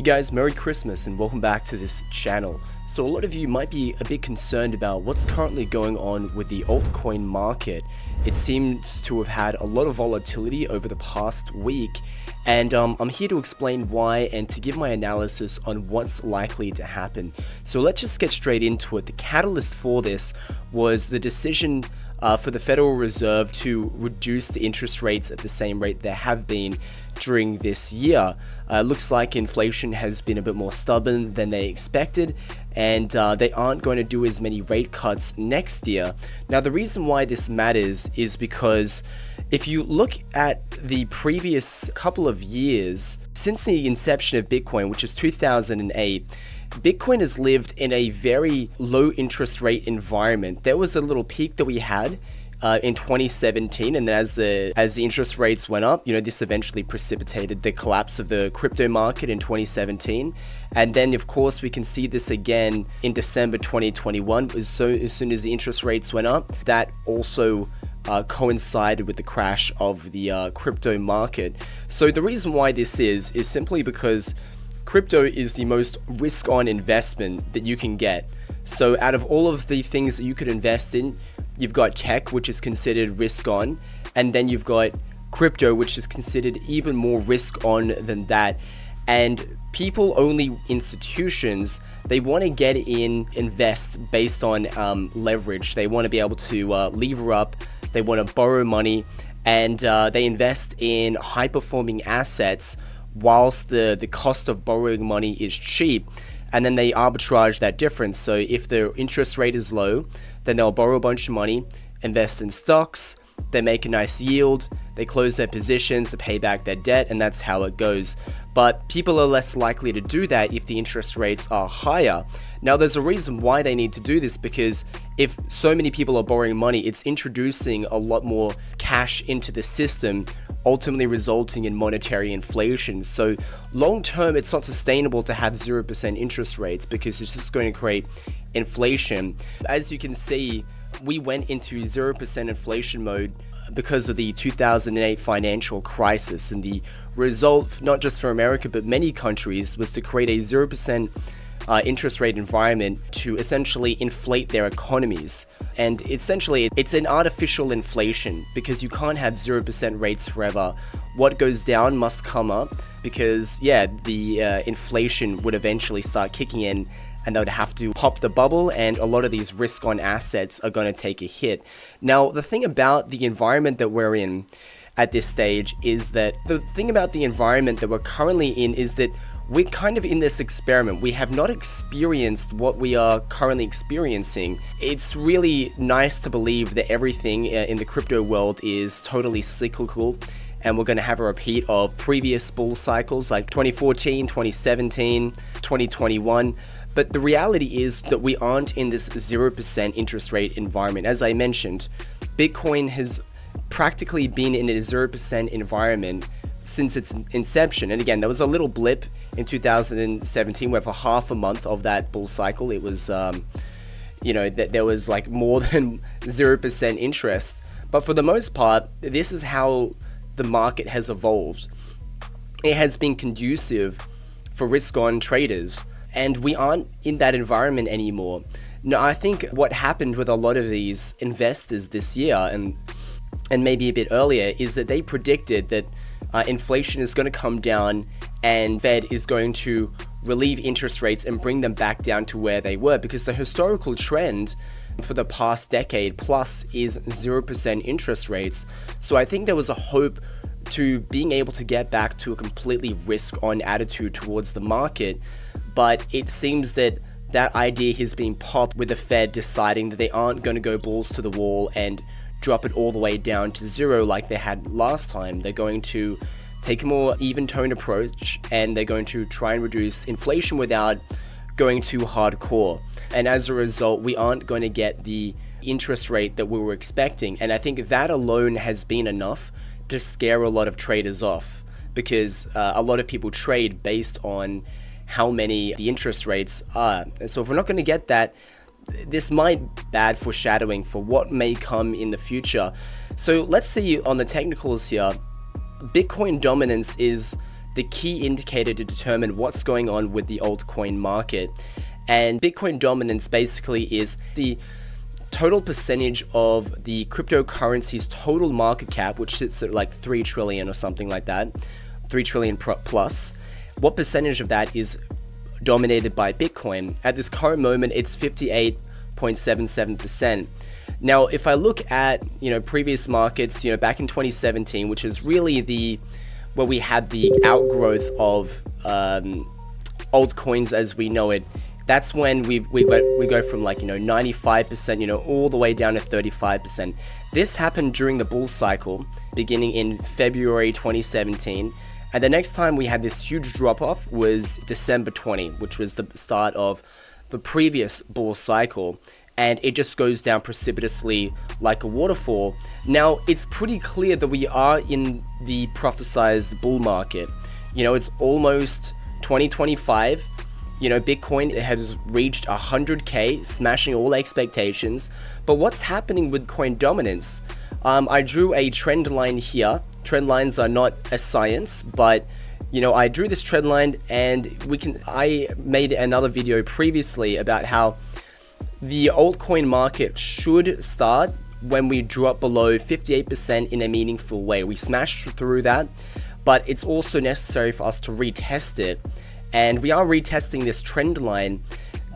You guys, Merry Christmas and welcome back to this channel. So a lot of you might be a bit concerned about what's currently going on with the altcoin market. It seems to have had a lot of volatility over the past week, and I'm here to explain why and to give my analysis on what's likely to happen. So let's just get straight into it. The catalyst for this was the decision for the Federal Reserve to reduce the interest rates at the same rate there have been during this year. Looks like inflation has been a bit more stubborn than they expected, and they aren't going to do as many rate cuts next year. Now, the reason why this matters is because if you look at the previous couple of years, since the inception of Bitcoin, which is 2008, Bitcoin has lived in a very low interest rate environment. There was a little peak that we had in 2017, and as the interest rates went up, this eventually precipitated the collapse of the crypto market in 2017. And then, of course, we can see this again in December 2021. As soon as the interest rates went up, that also coincided with the crash of the crypto market. So the reason why this is simply because crypto is the most risk-on investment that you can get. So out of all of the things that you could invest in, you've got tech, which is considered risk-on, and then you've got crypto, which is considered even more risk-on than that. And people-only institutions, they want to get in, invest based on leverage. They want to be able to lever up, they want to borrow money, and they invest in high-performing assets whilst the cost of borrowing money is cheap, and then they arbitrage that difference. So if the interest rate is low, then they'll borrow a bunch of money, invest in stocks, they make a nice yield, they close their positions to pay back their debt, and that's how it goes. But people are less likely to do that if the interest rates are higher. Now, there's a reason why they need to do this, because if so many people are borrowing money, it's introducing a lot more cash into the system, ultimately resulting in monetary inflation. So long term, it's not sustainable to have 0% interest rates, because it's just going to create inflation. As you can see, we went into 0% inflation mode because of the 2008 financial crisis, and the result, not just for America but many countries, was to create a 0% interest rate environment to essentially inflate their economies. And essentially, it's an artificial inflation, because you can't have 0% rates forever. What goes down must come up, because the inflation would eventually start kicking in, and they would have to pop the bubble, and a lot of these risk-on assets are going to take a hit. Now, the thing about the environment that we're in at this stage is that we're currently in is that we're kind of in this experiment. We have not experienced what we are currently experiencing. It's really nice to believe that everything in the crypto world is totally cyclical, and we're going to have a repeat of previous bull cycles like 2014, 2017, 2021. But the reality is that we aren't in this 0% interest rate environment. As I mentioned, Bitcoin has practically been in a 0% environment since its inception. And again, there was a little blip in 2017 where for half a month of that bull cycle, it was, that there was like more than 0% interest. But for the most part, this is how the market has evolved. It has been conducive for risk-on traders, and we aren't in that environment anymore. Now, I think what happened with a lot of these investors this year and maybe a bit earlier is that they predicted that inflation is going to come down and Fed is going to relieve interest rates and bring them back down to where they were, because the historical trend for the past decade plus is 0% interest rates. So I think there was a hope to being able to get back to a completely risk-on attitude towards the market, but it seems that that idea has been popped with the Fed deciding that they aren't going to go balls to the wall and drop it all the way down to zero like they had last time. They're going to take a more even-toned approach, and they're going to try and reduce inflation without going too hardcore. And as a result, we aren't going to get the interest rate that we were expecting. And I think that alone has been enough to scare a lot of traders off, because a lot of people trade based on how many the interest rates are. And so if we're not going to get that, this might be bad foreshadowing for what may come in the future. So let's see on the technicals here. Bitcoin dominance is the key indicator to determine what's going on with the altcoin market. And Bitcoin dominance basically is the total percentage of the cryptocurrency's total market cap, which sits at like 3 trillion or something like that, 3 trillion plus. What percentage of that is dominated by Bitcoin? At this current moment, it's 58.77%. Now, if I look at, previous markets, back in 2017, which is really where we had the outgrowth of altcoins as we know it, that's when we go from like 95%, all the way down to 35%. This happened during the bull cycle beginning in February 2017, and the next time we had this huge drop off was December 20, which was the start of the previous bull cycle, and it just goes down precipitously like a waterfall. Now, it's pretty clear that we are in the prophesized bull market. It's almost 2025. Bitcoin has reached 100K, smashing all expectations. But what's happening with coin dominance? I drew a trend line here. Trend lines are not a science, but I drew this trend line, and I made another video previously about how the altcoin market should start when we drop below 58% in a meaningful way. We smashed through that, but it's also necessary for us to retest it. And we are retesting this trend line,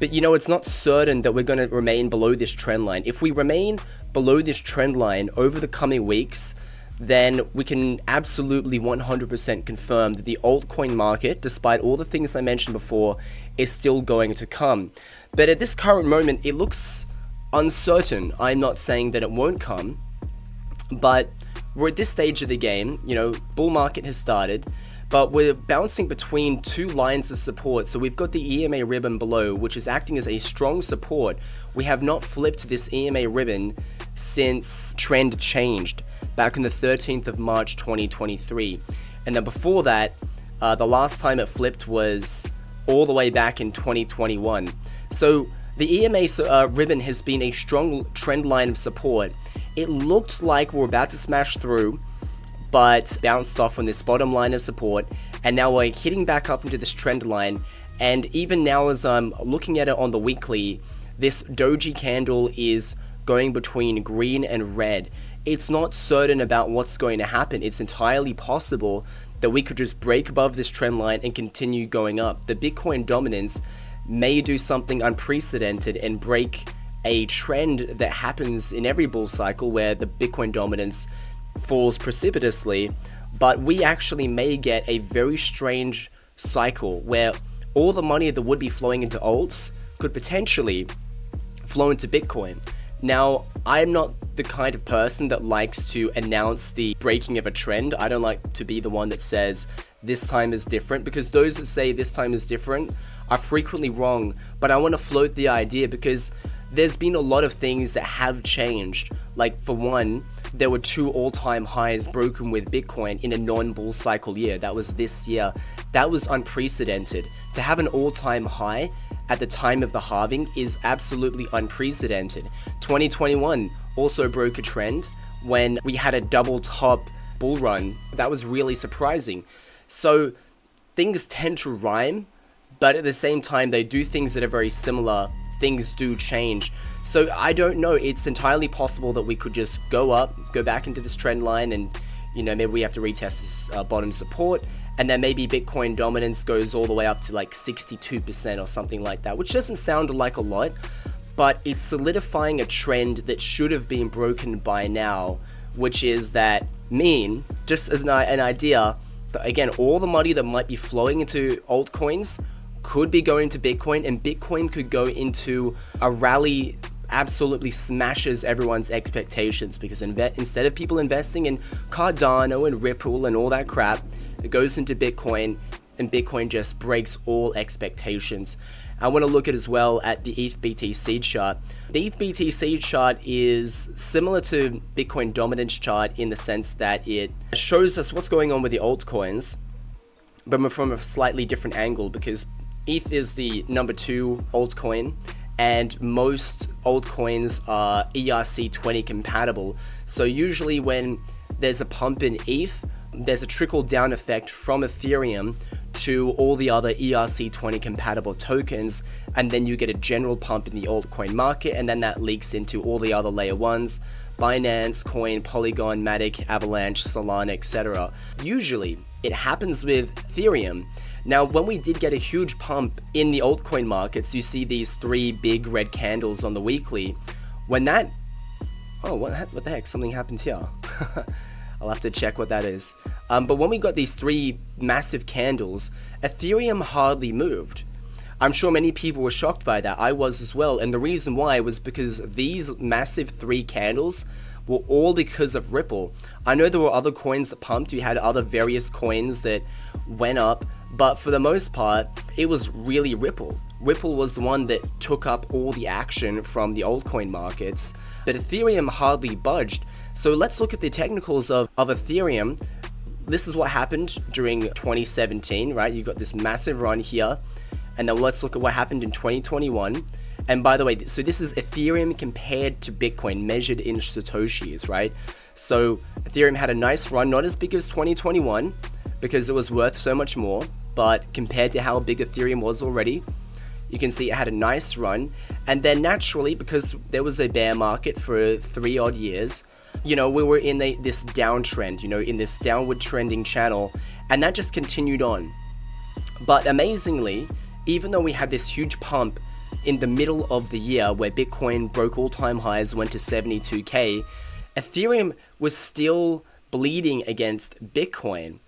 but it's not certain that we're going to remain below this trend line. If we remain below this trend line over the coming weeks, then we can absolutely 100% confirm that the altcoin market, despite all the things I mentioned before, is still going to come. But at this current moment, it looks uncertain. I'm not saying that it won't come, but we're at this stage of the game. Bull market has started, but we're bouncing between two lines of support. So we've got the EMA ribbon below, which is acting as a strong support. We have not flipped this EMA ribbon since trend changed back on the 13th of March 2023. And then before that, the last time it flipped was all the way back in 2021. So the EMA ribbon has been a strong trend line of support. It looked like we're about to smash through, but bounced off on this bottom line of support, and now we're hitting back up into this trend line. And even now, as I'm looking at it on the weekly, this doji candle is going between green and red. It's not certain about what's going to happen. It's entirely possible that we could just break above this trend line and continue going up. The Bitcoin dominance may do something unprecedented and break a trend that happens in every bull cycle where the Bitcoin dominance falls precipitously, but we actually may get a very strange cycle where all the money that would be flowing into alts could potentially flow into Bitcoin. Now, I'm not the kind of person that likes to announce the breaking of a trend. I don't like to be the one that says this time is different, because those that say this time is different are frequently wrong. But I want to float the idea because there's been a lot of things that have changed. Like, for one, there were 2 all-time highs broken with Bitcoin in a non-bull cycle year. That was this year. That was unprecedented. To have an all-time high at the time of the halving is absolutely unprecedented. 2021 also broke a trend when we had a double top bull run. That was really surprising. So things tend to rhyme, but at the same time, they do things that are very similar. Things do change. So I don't know. It's entirely possible that we could just go up, go back into this trend line, and maybe we have to retest this bottom support, and then maybe Bitcoin dominance goes all the way up to like 62% or something like that, which doesn't sound like a lot, but it's solidifying a trend that should have been broken by now, which is that mean, just as an idea, that again, all the money that might be flowing into altcoins could be going to Bitcoin, and Bitcoin could go into a rally absolutely smashes everyone's expectations, because instead of people investing in Cardano and Ripple and all that crap, it goes into Bitcoin, and Bitcoin just breaks all expectations. I want to look at as well at the ETH BTC chart. The ETH BTC chart is similar to Bitcoin dominance chart in the sense that it shows us what's going on with the altcoins, but from a slightly different angle, because ETH is the number 2 altcoin, and most altcoins are ERC20 compatible. So usually when there's a pump in ETH, there's a trickle down effect from Ethereum to all the other ERC20 compatible tokens, and then you get a general pump in the altcoin market, and then that leaks into all the other layer ones: Binance, Coin, Polygon, Matic, Avalanche, Solana, etc. Usually it happens with Ethereum. Now, when we did get a huge pump in the altcoin markets, you see these 3 big red candles on the weekly. When that, oh, what the heck, something happened here. I'll have to check what that is. But when we got these 3 massive candles, Ethereum hardly moved. I'm sure many people were shocked by that. I was as well. And the reason why was because these massive 3 candles were all because of Ripple. I know there were other coins that pumped. You had other various coins that went up. But for the most part, it was really Ripple. Ripple was the one that took up all the action from the altcoin markets. But Ethereum hardly budged. So let's look at the technicals of Ethereum. This is what happened during 2017, right? You got this massive run here. And then let's look at what happened in 2021. And by the way, so this is Ethereum compared to Bitcoin, measured in Satoshis, right? So Ethereum had a nice run, not as big as 2021, because it was worth so much more. But compared to how big Ethereum was already, you can see it had a nice run. And then naturally, because there was a bear market for 3 odd years, you know, we were in this downtrend, you know, in this downward trending channel, and that just continued on. But amazingly, even though we had this huge pump in the middle of the year where Bitcoin broke all-time highs, went to 72K, Ethereum was still bleeding against Bitcoin.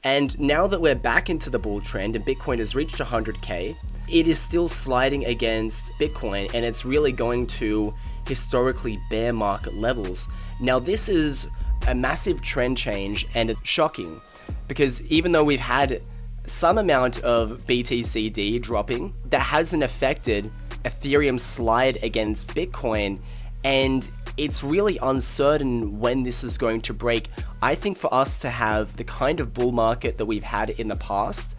And now that we're back into the bull trend and Bitcoin has reached 100K, it is still sliding against Bitcoin, and it's really going to historically bear market levels. Now, this is a massive trend change, and it's shocking because even though we've had some amount of BTCD dropping, that hasn't affected Ethereum's slide against Bitcoin, and it's really uncertain when this is going to break. I think for us to have the kind of bull market that we've had in the past,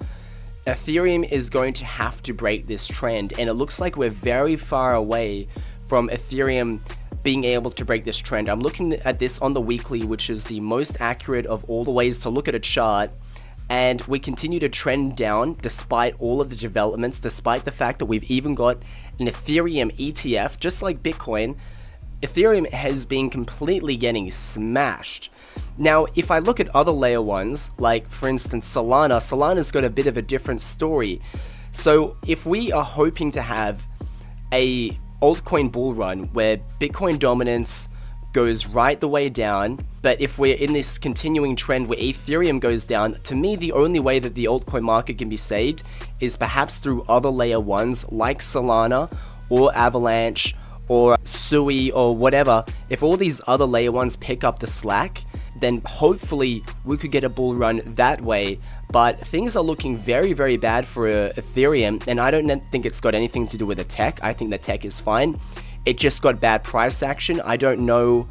Ethereum is going to have to break this trend, and it looks like we're very far away from Ethereum being able to break this trend. I'm looking at this on the weekly, which is the most accurate of all the ways to look at a chart, and we continue to trend down despite all of the developments, despite the fact that we've even got an Ethereum ETF, just like Bitcoin. Ethereum has been completely getting smashed. Now, if I look at other layer ones, like for instance Solana's got a bit of a different story. So if we are hoping to have a altcoin bull run where Bitcoin dominance goes right the way down, but if we're in this continuing trend where Ethereum goes down, to me the only way that the altcoin market can be saved is perhaps through other layer ones like Solana or Avalanche or Sui or whatever. If all these other layer ones pick up the slack, then hopefully we could get a bull run that way. But things are looking very, very bad for Ethereum, and I don't think it's got anything to do with the tech. I think the tech is fine. It just got bad price action. I don't know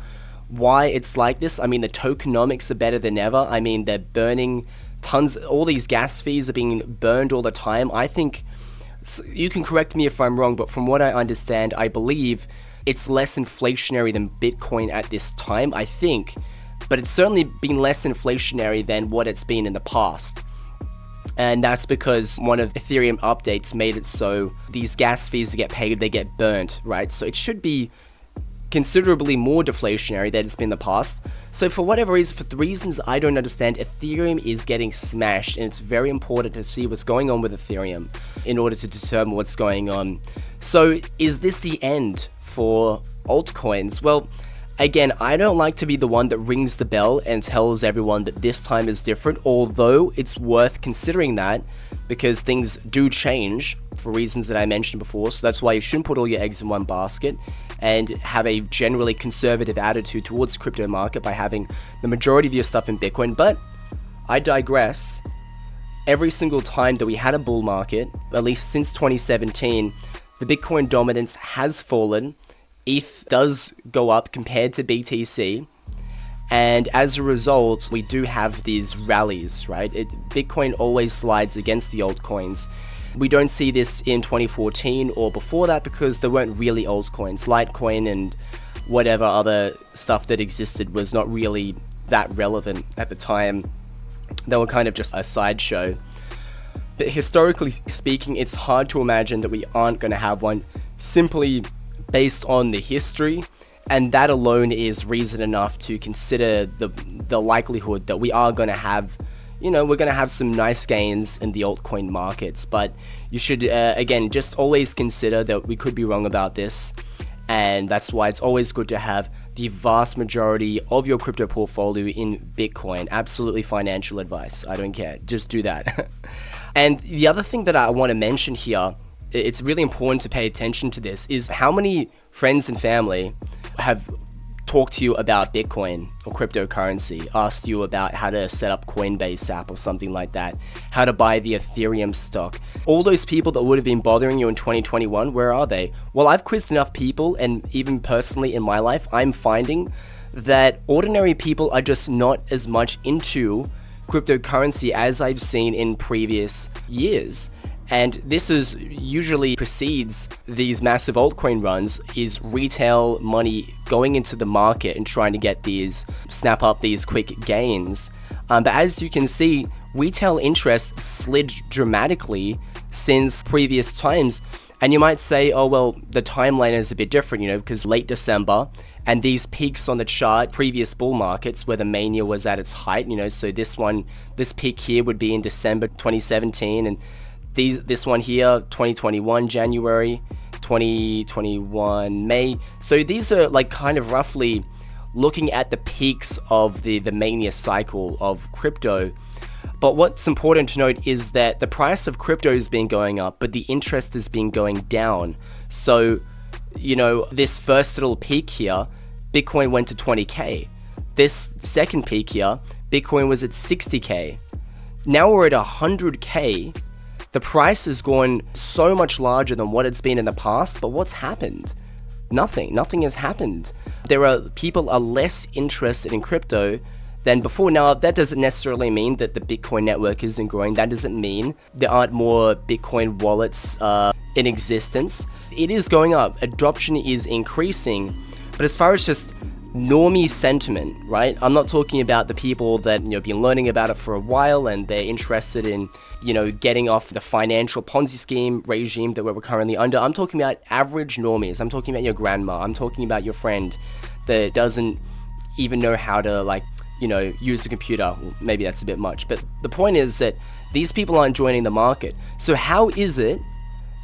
why it's like this. I mean, the tokenomics are better than ever. I mean, they're burning tons, all these gas fees are being burned all the time. I think, you can correct me if I'm wrong, but from what I understand, I believe it's less inflationary than Bitcoin at this time, I think. But it's certainly been less inflationary than what it's been in the past. And that's because one of Ethereum updates made it so these gas fees that get paid, they get burnt, right? So it should be considerably more deflationary than it's been in the past. So for whatever reason, for the reasons I don't understand, Ethereum is getting smashed, and it's very important to see what's going on with Ethereum in order to determine what's going on. So is this the end for altcoins? Well, again, I don't like to be the one that rings the bell and tells everyone that this time is different, although it's worth considering that because things do change for reasons that I mentioned before. So that's why you shouldn't put all your eggs in one basket and have a generally conservative attitude towards crypto market by having the majority of your stuff in Bitcoin. But I digress. Every single time that we had a bull market, at least since 2017, the Bitcoin dominance has fallen. ETH does go up compared to BTC, and as a result, we do have these rallies, right? Bitcoin always slides against the altcoins. We don't see this in 2014 or before that because there weren't really altcoins. Litecoin and whatever other stuff that existed was not really that relevant at the time. They were kind of just a sideshow. But historically speaking, it's hard to imagine that we aren't going to have one, simply based on the history, and that alone is reason enough to consider the likelihood that we are going to have, we're going to have some nice gains in the altcoin markets. But you should, again, just always consider that we could be wrong about this, and that's why it's always good to have the vast majority of your crypto portfolio in Bitcoin. Absolutely financial advice. I don't care. Just do that. And the other thing that I want to mention here, it's really important to pay attention to this, is how many friends and family have talked to you about Bitcoin or cryptocurrency, asked you about how to set up Coinbase app or something like that, how to buy the Ethereum stock. All those people that would have been bothering you in 2021, where are they? Well, I've quizzed enough people, and even personally in my life, I'm finding that ordinary people are just not as much into cryptocurrency as I've seen in previous years. And this is usually precedes these massive altcoin runs, is retail money going into the market and trying to snap up these quick gains. But as you can see, retail interest slid dramatically since previous times. And you might say, oh, well, the timeline is a bit different, because late December and these peaks on the chart, previous bull markets where the mania was at its height, so this peak here would be in December 2017, and this one here, 2021 January, 2021 May. So these are like kind of roughly looking at the peaks of the mania cycle of crypto. But what's important to note is that the price of crypto has been going up, but the interest has been going down. So, this first little peak here, Bitcoin went to 20K. This second peak here, Bitcoin was at 60K. Now we're at 100K. The price has gone so much larger than what it's been in the past, but what's happened? Nothing has happened. People are less interested in crypto than before. Now, that doesn't necessarily mean that the Bitcoin network isn't growing. That doesn't mean there aren't more Bitcoin wallets in existence. It is going up. Adoption is increasing. But as far as just normie sentiment, right? I'm not talking about the people that, been learning about it for a while and they're interested in, getting off the financial Ponzi scheme regime that we're currently under. I'm talking about average normies. I'm talking about your grandma. I'm talking about your friend that doesn't even know how to, use the computer. Well, maybe that's a bit much. But the point is that these people aren't joining the market. So how is it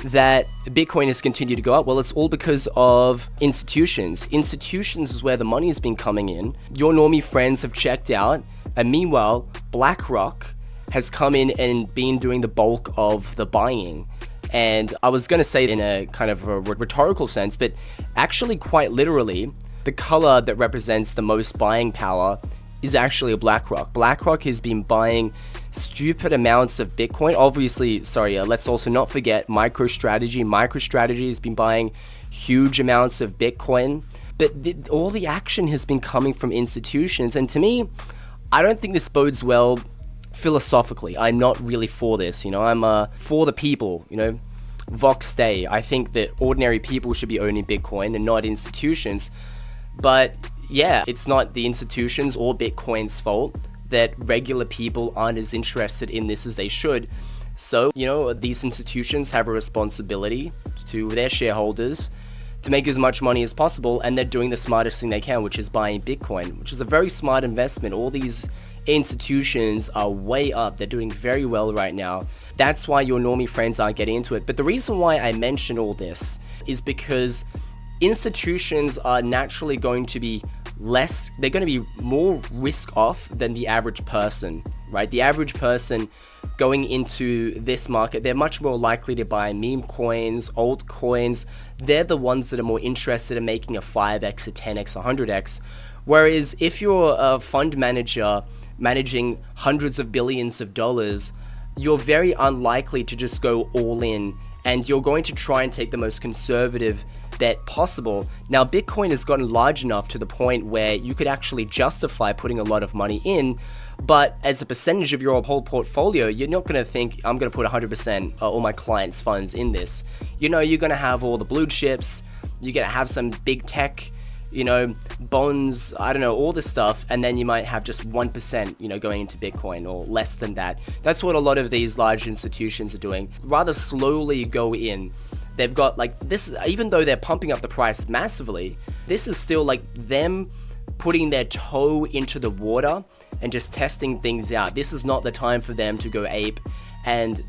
that Bitcoin has continued to go up? Well, it's all because of institutions. Institutions is where the money has been coming in. Your normie friends have checked out, and meanwhile, BlackRock has come in and been doing the bulk of the buying. And I was going to say in a kind of a rhetorical sense, but actually quite literally, the color that represents the most buying power is actually a BlackRock. BlackRock has been buying stupid amounts of Bitcoin. Obviously, let's also not forget MicroStrategy. MicroStrategy has been buying huge amounts of Bitcoin. But all the action has been coming from institutions. And to me, I don't think this bodes well philosophically. I'm not really for this. I'm for the people, Vox Day. I think that ordinary people should be owning Bitcoin and not institutions. But yeah, it's not the institutions or Bitcoin's fault that regular people aren't as interested in this as they should. So, these institutions have a responsibility to their shareholders to make as much money as possible, and they're doing the smartest thing they can, which is buying Bitcoin, which is a very smart investment. All these institutions are way up. They're doing very well right now. That's why your normie friends aren't getting into it. But the reason why I mention all this is because institutions are naturally going to be they're going to be more risk off than the average person, right? The average person going into this market, they're much more likely to buy meme coins, altcoins. They're the ones that are more interested in making a 5x, a 10x, a 100x. Whereas if you're a fund manager managing hundreds of billions of dollars, you're very unlikely to just go all in, and you're going to try and take the most conservative bet possible. Now, Bitcoin has gotten large enough to the point where you could actually justify putting a lot of money in, but as a percentage of your whole portfolio, you're not going to think, I'm going to put 100% all my clients' funds in this. You're going to have all the blue chips, you're going to have some big tech, you know, bonds, I don't know, all this stuff, and then you might have just 1%, you know, going into Bitcoin or less than that. That's what a lot of these large institutions are doing. Rather slowly go in. They've got like this, even though they're pumping up the price massively, this is still like them putting their toe into the water and just testing things out. This is not the time for them to go ape and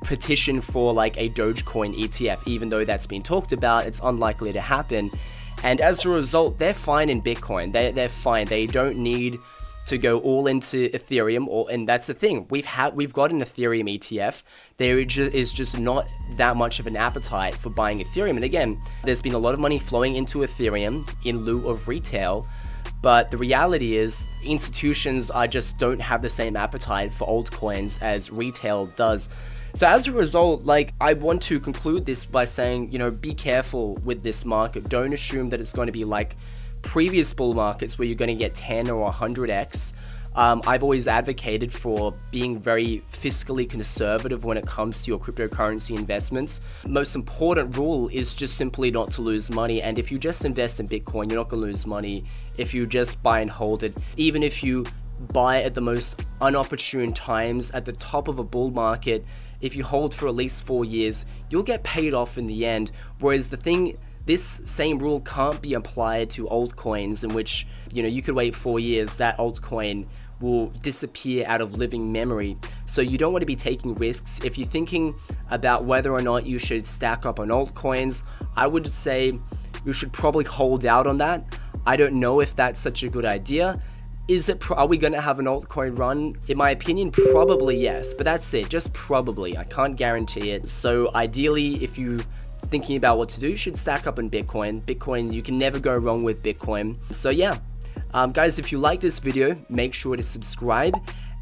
petition for like a Dogecoin ETF, even though that's been talked about. It's unlikely to happen. And as a result, they're fine in Bitcoin. They're fine. They don't need to go all into Ethereum, and that's the thing. We've got an Ethereum ETF. There is just not that much of an appetite for buying Ethereum. And again, there's been a lot of money flowing into Ethereum in lieu of retail. But the reality is institutions just don't have the same appetite for altcoins as retail does. So as a result, like, I want to conclude this by saying, you know, be careful with this market. Don't assume that it's going to be like previous bull markets where you're going to get 10 or 100x. I've always advocated for being very fiscally conservative when it comes to your cryptocurrency investments. Most important rule is just simply not to lose money. And if you just invest in Bitcoin, you're not going to lose money if you just buy and hold it. Even if you buy at the most unopportune times at the top of a bull market, if you hold for at least 4 years, you'll get paid off in the end. Whereas this same rule can't be applied to altcoins, in which, you know, you could wait 4 years, that altcoin will disappear out of living memory. So you don't want to be taking risks. If you're thinking about whether or not you should stack up on altcoins, I would say you should probably hold out on that. I don't know if that's such a good idea. Are we going to have an altcoin run? In my opinion, probably yes, but that's it, just probably. I can't guarantee it. So ideally, if you're thinking about what to do, you should stack up on Bitcoin. Bitcoin, you can never go wrong with Bitcoin. So yeah, guys, if you like this video, make sure to subscribe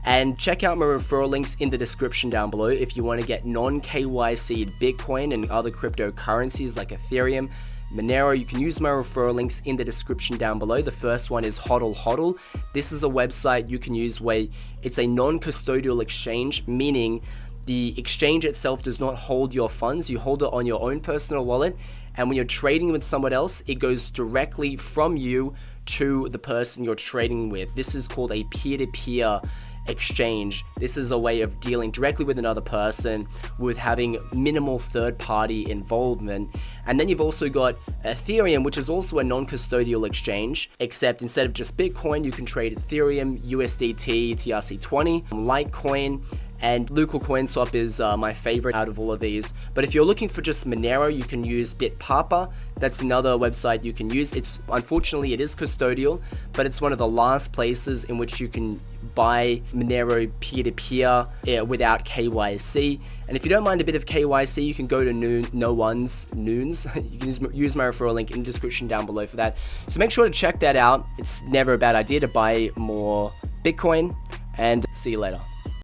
and check out my referral links in the description down below if you want to get non-KYC Bitcoin and other cryptocurrencies like Ethereum, Monero. You can use my referral links in the description down below. The first one is HODL. This is a website you can use where it's a non-custodial exchange, meaning the exchange itself does not hold your funds. You hold it on your own personal wallet, and when you're trading with someone else, it goes directly from you to the person you're trading with. This is called a peer-to-peer exchange. This is a way of dealing directly with another person with having minimal third-party involvement. And then you've also got Ethereum, which is also a non-custodial exchange, except instead of just Bitcoin, you can trade Ethereum, USDT, TRC20, Litecoin, and Local CoinSwap is my favorite out of all of these. But if you're looking for just Monero, you can use Bitpapa. That's another website you can use. Unfortunately, it is custodial, but it's one of the last places in which you can buy Monero peer-to-peer without KYC. And if you don't mind a bit of KYC, you can go to Noons. You can use my referral link in the description down below for that. So make sure to check that out. It's never a bad idea to buy more Bitcoin, and see you later.